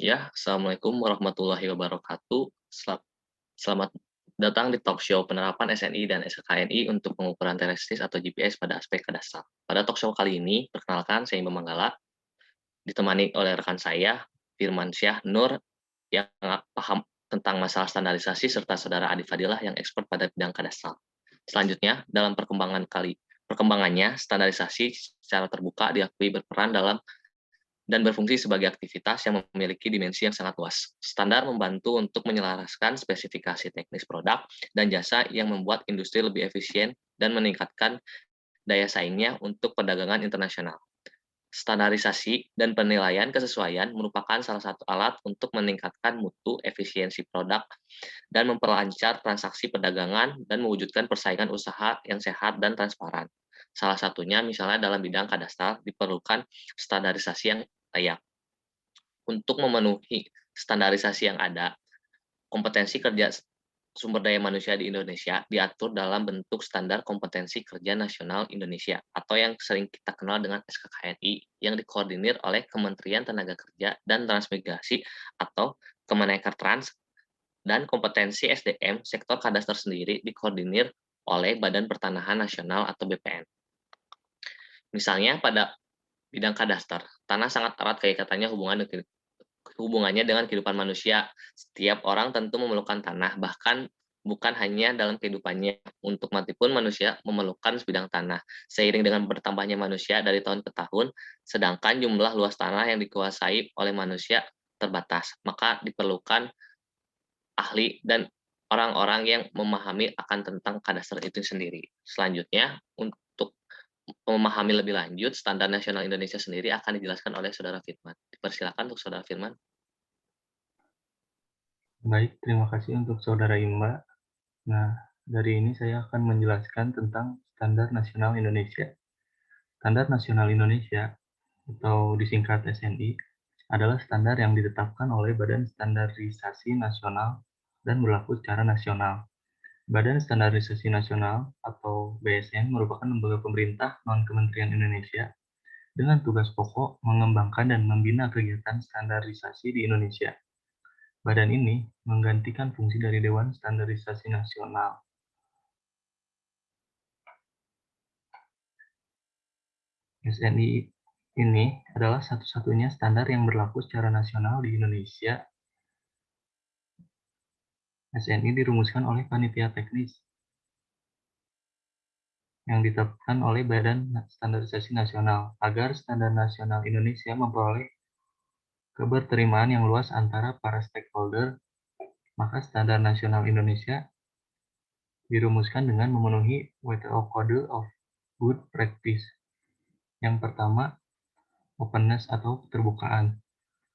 Ya, Assalamualaikum warahmatullahi wabarakatuh. Selamat datang di talk show penerapan SNI dan SKKNI untuk pengukuran teoretis atau GPS pada aspek kadastral. Pada talk show kali ini, perkenalkan saya Imam Manggala, ditemani oleh rekan saya, Firman Syah Nur, yang paham tentang masalah standarisasi, serta saudara Adi Fadilah yang expert pada bidang kadastral. Selanjutnya, dalam perkembangannya, standarisasi secara terbuka diakui berperan dalam dan berfungsi sebagai aktivitas yang memiliki dimensi yang sangat luas. Standar membantu untuk menyelaraskan spesifikasi teknis produk dan jasa yang membuat industri lebih efisien dan meningkatkan daya saingnya untuk perdagangan internasional. Standarisasi dan penilaian kesesuaian merupakan salah satu alat untuk meningkatkan mutu efisiensi produk dan memperlancar transaksi perdagangan dan mewujudkan persaingan usaha yang sehat dan transparan. Salah satunya misalnya dalam bidang kadastral diperlukan standarisasi yang layak. Untuk memenuhi standarisasi yang ada, kompetensi kerja sumber daya manusia di Indonesia diatur dalam bentuk Standar Kompetensi Kerja Nasional Indonesia atau yang sering kita kenal dengan SKKNI yang dikoordinir oleh Kementerian Tenaga Kerja dan Transmigrasi atau Kemenekertrans, dan kompetensi SDM sektor kadaster sendiri dikoordinir oleh Badan Pertanahan Nasional atau BPN. Misalnya pada bidang kadaster, tanah sangat erat kaitannya hubungannya dengan kehidupan manusia. Setiap orang tentu memerlukan tanah, bahkan bukan hanya dalam kehidupannya. Untuk mati pun manusia memerlukan sebidang tanah. Seiring dengan bertambahnya manusia dari tahun ke tahun, sedangkan jumlah luas tanah yang dikuasai oleh manusia terbatas, maka diperlukan ahli dan orang-orang yang memahami akan tentang kadaster itu sendiri. Selanjutnya, untuk memahami lebih lanjut, Standar Nasional Indonesia sendiri akan dijelaskan oleh Saudara Firman. Dipersilakan untuk Saudara Firman. Baik, terima kasih untuk Saudara Imba. Nah, dari ini saya akan menjelaskan tentang Standar Nasional Indonesia. Standar Nasional Indonesia, atau disingkat SNI, adalah standar yang ditetapkan oleh Badan Standarisasi Nasional dan berlaku secara nasional. Badan Standarisasi Nasional, atau BSN, merupakan lembaga pemerintah non-kementerian Indonesia dengan tugas pokok mengembangkan dan membina kegiatan standarisasi di Indonesia. Badan ini menggantikan fungsi dari Dewan Standarisasi Nasional. SNI ini adalah satu-satunya standar yang berlaku secara nasional di Indonesia. SNI dirumuskan oleh Panitia Teknis yang ditetapkan oleh Badan Standarisasi Nasional agar Standar Nasional Indonesia memperoleh keberterimaan yang luas antara para stakeholder. Maka Standar Nasional Indonesia dirumuskan dengan memenuhi WTO Code of Good Practice. Yang pertama, openness atau keterbukaan.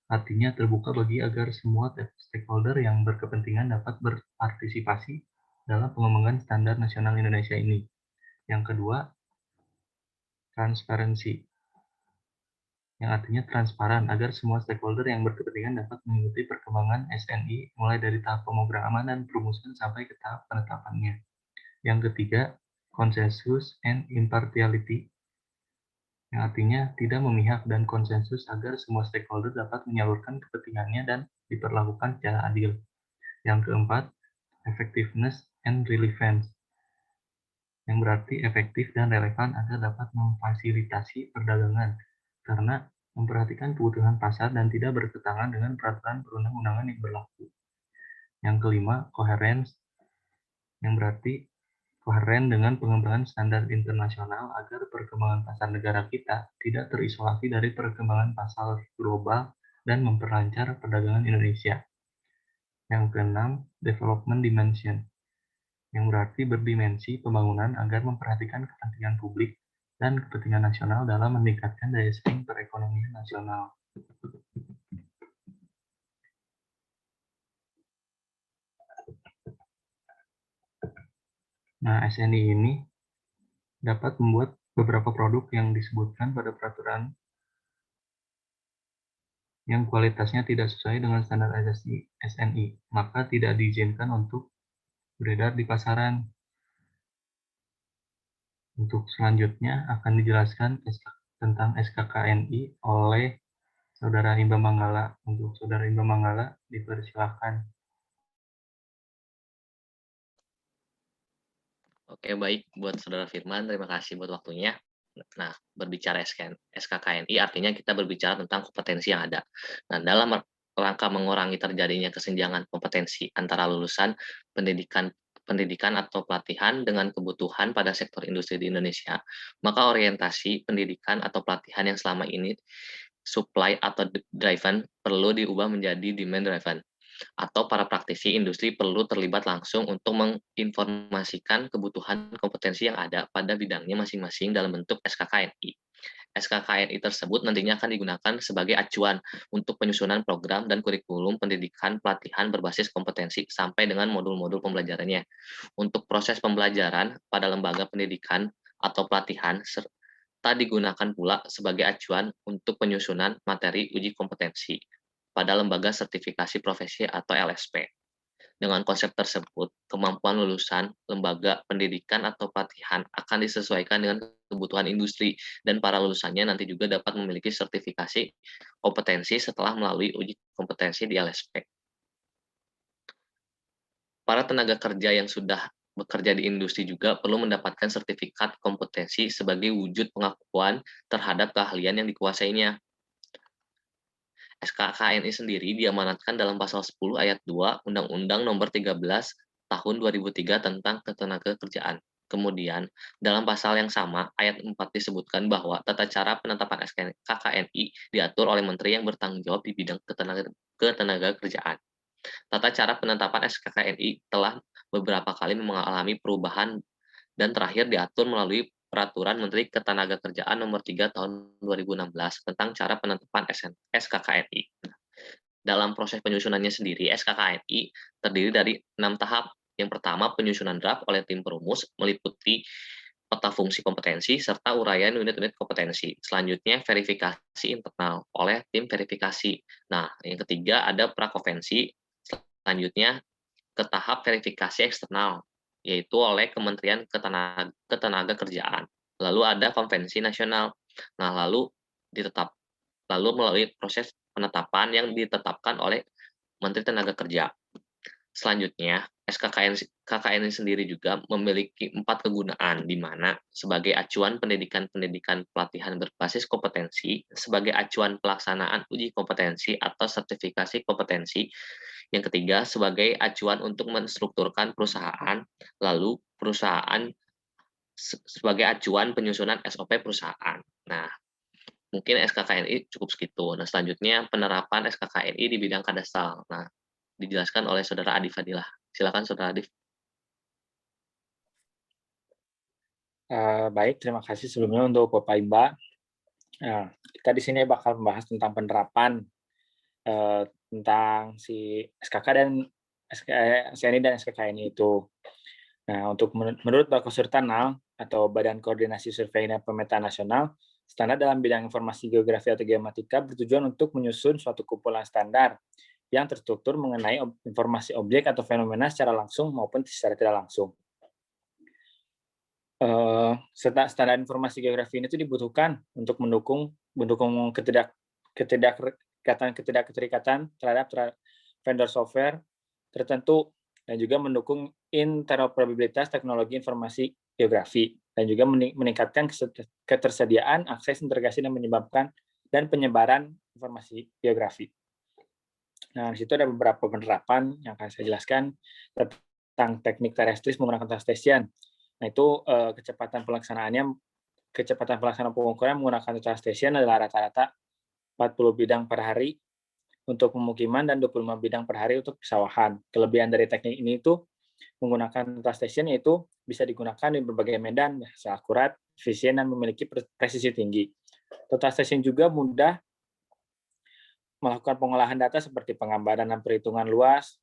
Artinya terbuka bagi agar semua stakeholder yang berkepentingan dapat berpartisipasi dalam pengembangan standar nasional Indonesia ini. Yang kedua, transparansi, yang artinya transparan agar semua stakeholder yang berkepentingan dapat mengikuti perkembangan SNI mulai dari tahap pemrograman dan perumusan sampai ke tahap penetapannya. Yang ketiga, konsensus and impartiality, yang artinya tidak memihak dan konsensus agar semua stakeholder dapat menyalurkan kepentingannya dan diperlakukan secara adil. Yang keempat, effectiveness and relevance, yang berarti efektif dan relevan agar dapat memfasilitasi perdagangan karena memperhatikan kebutuhan pasar dan tidak bertentangan dengan peraturan perundang-undangan yang berlaku. Yang kelima, coherence, yang berarti koheren dengan pengembangan standar internasional agar perkembangan pasar negara kita tidak terisolasi dari perkembangan pasar global dan memperlancar perdagangan Indonesia. Yang keenam, development dimension, yang berarti berdimensi pembangunan agar memperhatikan kepentingan publik dan kepentingan nasional dalam meningkatkan daya saing perekonomian nasional. Nah, SNI ini dapat membuat beberapa produk yang disebutkan pada peraturan yang kualitasnya tidak sesuai dengan standarisasi SNI, maka tidak diizinkan untuk beredar di pasaran. Untuk selanjutnya akan dijelaskan tentang SKKNI oleh Saudara Imba Manggala. Untuk Saudara Imba Manggala, dipersilakan. Oke, baik buat Saudara Firman, terima kasih buat waktunya. Nah, berbicara SKKNI artinya kita berbicara tentang kompetensi yang ada. Nah, dalam rangka mengurangi terjadinya kesenjangan kompetensi antara lulusan pendidikan pendidikan atau pelatihan dengan kebutuhan pada sektor industri di Indonesia, maka orientasi pendidikan atau pelatihan yang selama ini supply atau driven perlu diubah menjadi demand driven atau para praktisi industri perlu terlibat langsung untuk menginformasikan kebutuhan kompetensi yang ada pada bidangnya masing-masing dalam bentuk SKKNI. SKKNI tersebut nantinya akan digunakan sebagai acuan untuk penyusunan program dan kurikulum pendidikan pelatihan berbasis kompetensi sampai dengan modul-modul pembelajarannya. Untuk proses pembelajaran pada lembaga pendidikan atau pelatihan serta digunakan pula sebagai acuan untuk penyusunan materi uji kompetensi pada lembaga sertifikasi profesi atau LSP. Dengan konsep tersebut, kemampuan lulusan lembaga pendidikan atau pelatihan akan disesuaikan dengan kebutuhan industri dan para lulusannya nanti juga dapat memiliki sertifikasi kompetensi setelah melalui uji kompetensi di LSP. Para tenaga kerja yang sudah bekerja di industri juga perlu mendapatkan sertifikat kompetensi sebagai wujud pengakuan terhadap keahlian yang dikuasainya. SKKNI sendiri diamanatkan dalam pasal 10 ayat 2 Undang-Undang Nomor 13 Tahun 2003 tentang Ketenagakerjaan. Kemudian, dalam pasal yang sama, ayat 4 disebutkan bahwa tata cara penetapan SKKNI diatur oleh menteri yang bertanggung jawab di bidang ketenagakerjaan. Tata cara penetapan SKKNI telah beberapa kali mengalami perubahan dan terakhir diatur melalui Peraturan Menteri Ketenagakerjaan Nomor 3 Tahun 2016 tentang cara penetapan SKKNI. Dalam proses penyusunannya sendiri, SKKNI terdiri dari 6 tahap. Yang pertama, penyusunan draft oleh tim perumus meliputi peta fungsi kompetensi serta uraian unit-unit kompetensi. Selanjutnya, verifikasi internal oleh tim verifikasi. Nah, yang ketiga ada prakonvensi. Selanjutnya, ke tahap verifikasi eksternal, yaitu oleh Kementerian Ketenagakerjaan. Lalu ada konvensi nasional. Nah, lalu melalui proses penetapan yang ditetapkan oleh Menteri Tenaga Kerja. Selanjutnya, KKN sendiri juga memiliki 4 kegunaan, di mana sebagai acuan pendidikan pelatihan berbasis kompetensi, sebagai acuan pelaksanaan uji kompetensi atau sertifikasi kompetensi, yang ketiga sebagai acuan untuk menstrukturkan perusahaan, lalu perusahaan sebagai acuan penyusunan SOP perusahaan. Nah, mungkin SKKNI cukup segitu. Nah, selanjutnya penerapan SKKNI di bidang kadasal. Nah, dijelaskan oleh Saudara Adif Fadilah. Silakan Saudara Adif. Baik, terima kasih sebelumnya untuk Bapak Imba. Nah, kita di sini bakal membahas tentang penerapan tentang si SKK dan SNI dan SKKNI itu. Nah, untuk menurut Bakosurtanal atau Badan Koordinasi Survei dan Pemetaan Nasional, standar dalam bidang informasi geografi atau geomatika bertujuan untuk menyusun suatu kumpulan standar yang terstruktur mengenai informasi objek atau fenomena secara langsung maupun secara tidak langsung. Standar informasi geografi ini dibutuhkan untuk mendukung ketidakketerikatan terhadap vendor software tertentu dan juga mendukung interoperabilitas teknologi informasi geografi dan juga meningkatkan ketersediaan akses integrasi dan penyebaran informasi geografi. Nah, di situ ada beberapa penerapan yang akan saya jelaskan tentang teknik terestris menggunakan task station. Nah, itu kecepatan pelaksanaan pengukuran menggunakan task station adalah rata-rata 40 bidang per hari untuk pemukiman dan 25 bidang per hari untuk persawahan. Kelebihan dari teknik ini itu menggunakan task station yaitu bisa digunakan di berbagai medan, akurat, efisien, dan memiliki presisi tinggi. Task station juga mudah melakukan pengolahan data seperti penggambaran dan perhitungan luas,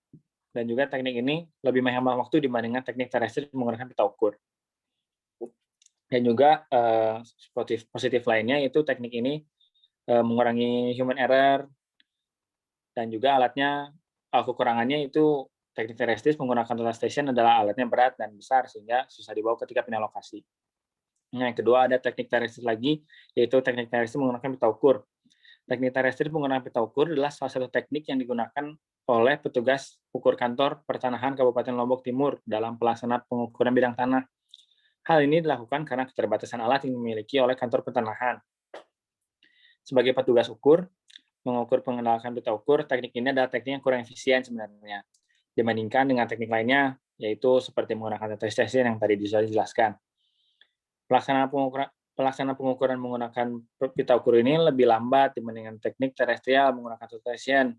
dan juga teknik ini lebih menghemat waktu dibandingkan teknik terestris menggunakan peta ukur. Dan juga positif lainnya itu teknik ini mengurangi human error, dan juga alatnya kekurangannya itu teknik terestris menggunakan task station adalah alatnya berat dan besar sehingga susah dibawa ketika pindah lokasi. Nah, yang kedua ada teknik terestris lagi, yaitu teknik terestris menggunakan peta ukur. Teknik terestri penggunaan pita ukur adalah salah satu teknik yang digunakan oleh petugas ukur kantor pertanahan Kabupaten Lombok Timur dalam pelaksanaan pengukuran bidang tanah. Hal ini dilakukan karena keterbatasan alat yang dimiliki oleh kantor pertanahan. Sebagai petugas ukur, mengukur menggunakan pita ukur, teknik ini adalah teknik yang kurang efisien sebenarnya dibandingkan dengan teknik lainnya, yaitu seperti menggunakan testing yang tadi dijelaskan. Pelaksanaan pengukuran menggunakan pita ukur ini lebih lambat dibandingkan teknik terestrial menggunakan sortation.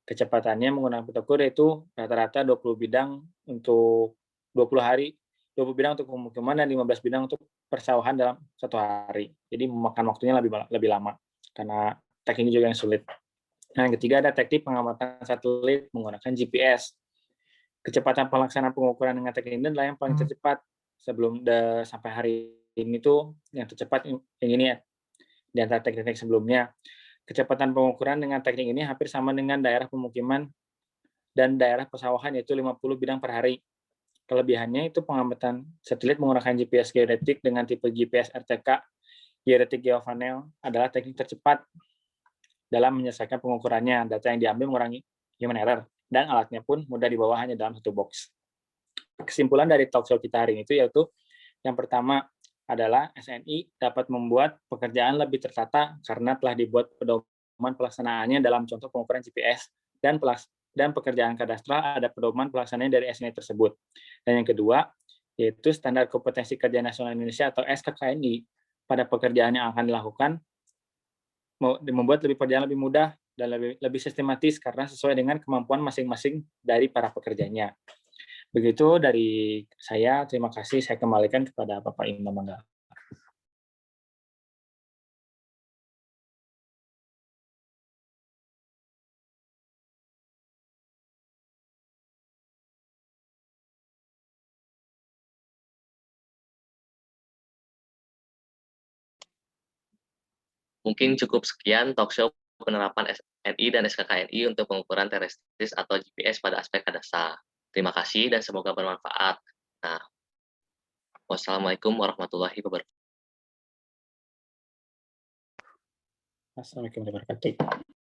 Kecepatannya menggunakan pita ukur yaitu rata-rata 20 bidang untuk 20 hari, 20 bidang untuk pemukiman dan 15 bidang untuk persawahan dalam 1 hari. Jadi memakan waktunya lebih lama karena teknik ini juga yang sulit. Nah, yang ketiga ada teknik pengamatan satelit menggunakan GPS. Kecepatan pelaksanaan pengukuran dengan teknik ini adalah yang paling tercepat sebelum sampai hari ini tuh yang tercepat yang ini ya, di antara teknik-teknik sebelumnya. Kecepatan pengukuran dengan teknik ini hampir sama dengan daerah pemukiman dan daerah persawahan, yaitu 50 bidang per hari. Kelebihannya itu pengamatan satelit menggunakan GPS geodetik dengan tipe GPS RTK, geodetik geofanel, adalah teknik tercepat dalam menyelesaikan pengukurannya. Data yang diambil mengurangi human error, dan alatnya pun mudah dibawa hanya dalam satu box. Kesimpulan dari talk show kita hari ini itu yaitu yang pertama adalah SNI dapat membuat pekerjaan lebih tertata karena telah dibuat pedoman pelaksanaannya dalam contoh pengukuran GPS dan pekerjaan kadastral ada pedoman pelaksanaannya dari SNI tersebut. Dan yang kedua, yaitu standar kompetensi kerja nasional Indonesia atau SKKNI pada pekerjaan yang akan dilakukan membuat pekerjaan lebih mudah dan lebih sistematis karena sesuai dengan kemampuan masing-masing dari para pekerjanya. Begitu dari saya, terima kasih. Saya kembalikan kepada Bapak Imam Mangga. Mungkin cukup sekian talk show penerapan SNI dan SKKNI untuk pengukuran terestris atau GPS pada aspek kadastral. Terima kasih dan semoga bermanfaat. Nah, wassalamualaikum warahmatullahi wabarakatuh. Assalamualaikum warahmatullahi wabarakatuh.